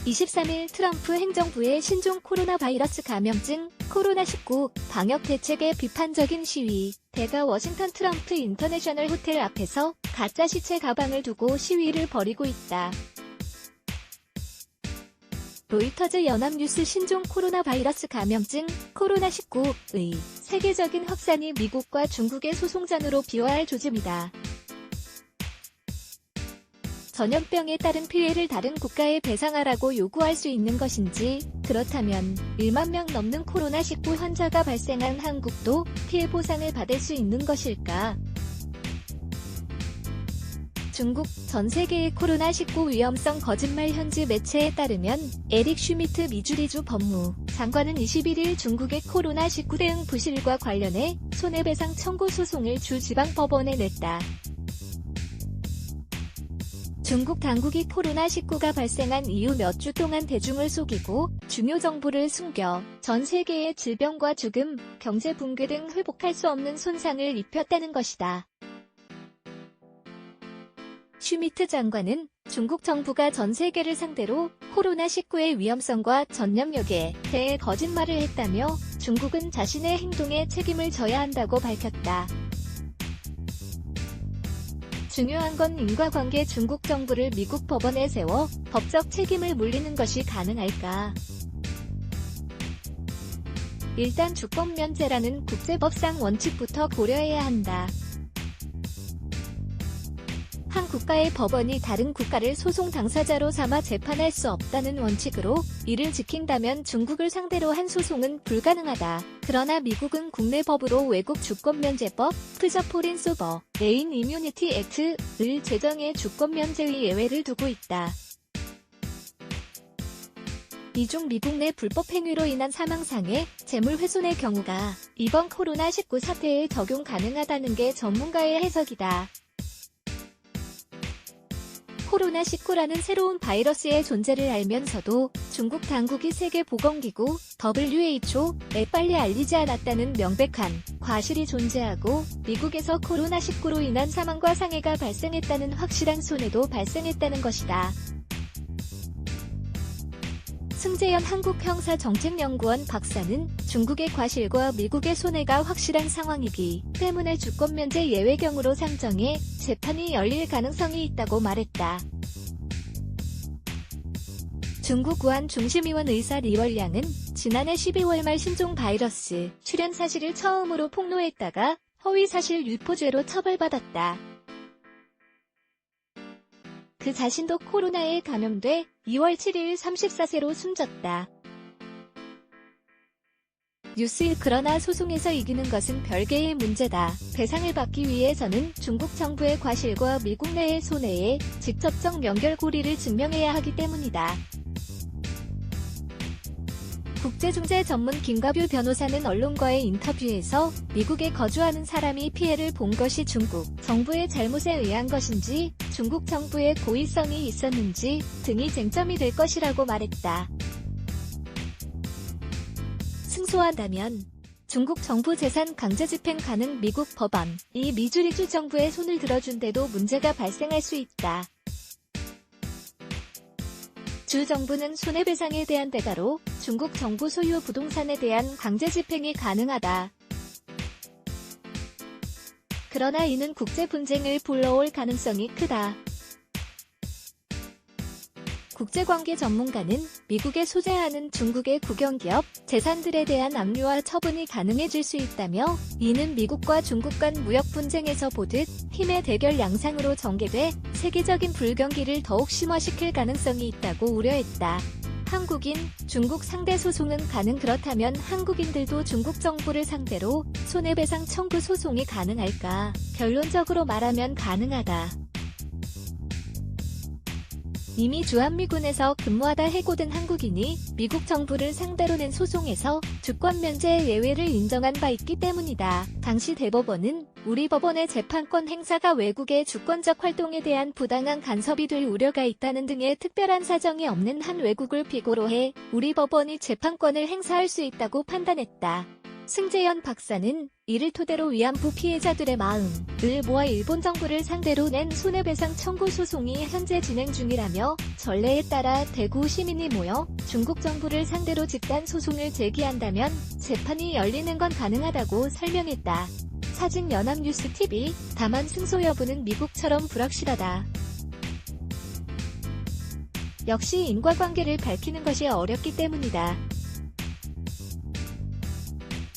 23일 트럼프 행정부의 신종 코로나 바이러스 감염증 코로나19 방역 대책에 비판적인 시위. 대가 워싱턴 트럼프 인터내셔널 호텔 앞에서 가짜 시체 가방을 두고 시위를 벌이고 있다. 로이터즈 연합뉴스 신종 코로나 바이러스 감염증 코로나19의 세계적인 확산이 미국과 중국의 소송전으로 비화할 조짐이다. 전염병에 따른 피해를 다른 국가에 배상하라고 요구할 수 있는 것인지, 그렇다면 1만 명 넘는 코로나19 환자가 발생한 한국도 피해 보상을 받을 수 있는 것일까? 중국 전 세계의 코로나19 위험성 거짓말 현지 매체에 따르면 에릭 슈미트 미주리주 법무 장관은 21일 중국의 코로나19 대응 부실과 관련해 손해배상 청구 소송을 주 지방법원에 냈다. 중국 당국이 코로나19가 발생한 이후 몇 주 동안 대중을 속이고 중요 정보를 숨겨 전 세계의 질병과 죽음, 경제 붕괴 등 회복할 수 없는 손상을 입혔다는 것이다. 슈미트 장관은 중국 정부가 전 세계를 상대로 코로나19의 위험성과 전염력에 대해 거짓말을 했다며 중국은 자신의 행동에 책임을 져야 한다고 밝혔다. 중요한 건 인과관계 중국 정부를 미국 법원에 세워 법적 책임을 물리는 것이 가능할까? 일단 주권 면제라는 국제법상 원칙부터 고려해야 한다. 한 국가의 법원이 다른 국가를 소송 당사자로 삼아 재판할 수 없다는 원칙으로 이를 지킨다면 중국을 상대로 한 소송은 불가능하다. 그러나 미국은 국내 법으로 외국 주권면제법, 프저포린 소버, 레인 이뮤니티 액트를 제정해 주권면제의 예외를 두고 있다. 이 중 미국 내 불법 행위로 인한 사망상해, 재물훼손의 경우가 이번 코로나19 사태에 적용 가능하다는 게 전문가의 해석이다. 코로나19라는 새로운 바이러스의 존재를 알면서도 중국 당국이 세계보건기구 WHO에 빨리 알리지 않았다는 명백한 과실이 존재하고 미국에서 코로나19로 인한 사망과 상해가 발생했다는 확실한 손해도 발생했다는 것이다. 승재현 한국형사정책연구원 박사는 중국의 과실과 미국의 손해가 확실한 상황이기 때문에 주권면제 예외 경우로 상정해 재판이 열릴 가능성이 있다고 말했다. 중국 우한 중심위원 의사 리월량은 지난해 12월 말 신종 바이러스 출현 사실을 처음으로 폭로했다가 허위사실 유포죄로 처벌받았다. 그 자신도 코로나에 감염돼 2월 7일 34세로 숨졌다. 뉴스. 그러나 소송에서 이기는 것은 별개의 문제다. 배상을 받기 위해서는 중국 정부의 과실과 미국 내의 손해의 직접적 연결고리를 증명해야 하기 때문이다. 국제중재 전문 김가뷰 변호사는 언론과의 인터뷰에서 미국에 거주하는 사람이 피해를 본 것이 중국 정부의 잘못에 의한 것인지 중국 정부의 고의성이 있었는지 등이 쟁점이 될 것이라고 말했다. 승소한다면 중국 정부 재산 강제집행 가능. 미국 법원이 미주리주 정부의 손을 들어준데도 문제가 발생할 수 있다. 주 정부는 손해배상에 대한 대가로 중국 정부 소유 부동산에 대한 강제집행이 가능하다. 그러나 이는 국제 분쟁을 불러올 가능성이 크다. 국제관계 전문가는 미국에 소재하는 중국의 국영기업 재산들에 대한 압류와 처분이 가능해질 수 있다며, 이는 미국과 중국 간 무역 분쟁에서 보듯 힘의 대결 양상으로 전개돼 세계적인 불경기를 더욱 심화시킬 가능성이 있다고 우려했다. 한국인, 중국 상대 소송은 가능. 그렇다면 한국인들도 중국 정부를 상대로 손해배상 청구 소송이 가능할까? 결론적으로 말하면 가능하다. 이미 주한미군에서 근무하다 해고된 한국인이 미국 정부를 상대로 낸 소송에서 주권면제 예외를 인정한 바 있기 때문이다. 당시 대법원은 우리 법원의 재판권 행사가 외국의 주권적 활동에 대한 부당한 간섭이 될 우려가 있다는 등의 특별한 사정이 없는 한 외국을 피고로 해 우리 법원이 재판권을 행사할 수 있다고 판단했다. 승재현 박사는 이를 토대로 위안부 피해자들의 마음을 모아 일본 정부를 상대로 낸 손해배상 청구 소송이 현재 진행 중이라며 전례에 따라 대구 시민이 모여 중국 정부를 상대로 집단 소송을 제기한다면 재판이 열리는 건 가능하다고 설명했다. 사직 연합뉴스TV, 다만 승소 여부는 미국처럼 불확실하다. 역시 인과관계를 밝히는 것이 어렵기 때문이다.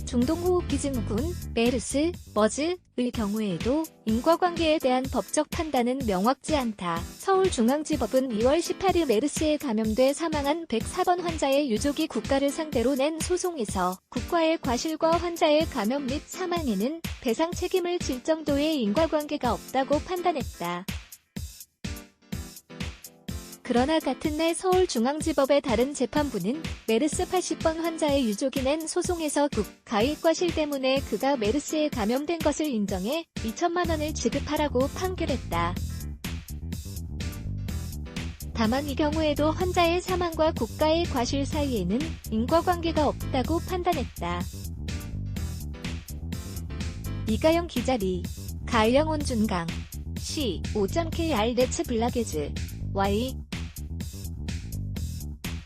중동호흡기 증후군, 메르스, 머즈의 경우에도 인과관계에 대한 법적 판단은 명확지 않다. 서울중앙지법은 2월 18일 메르스에 감염돼 사망한 104번 환자의 유족이 국가를 상대로 낸 소송에서 국가의 과실과 환자의 감염 및 사망에는 배상 책임을 질 정도의 인과관계가 없다고 판단했다. 그러나 같은 날 서울중앙지법의 다른 재판부는 메르스 80번 환자의 유족이 낸 소송에서 국가의 과실 때문에 그가 메르스에 감염된 것을 인정해 2천만 원을 지급하라고 판결했다. 다만 이 경우에도 환자의 사망과 국가의 과실 사이에는 인과관계가 없다고 판단했다. 이가영 기자 리, 가을영 온준강, 시, 오전 KR 네츠 블라게즈, Y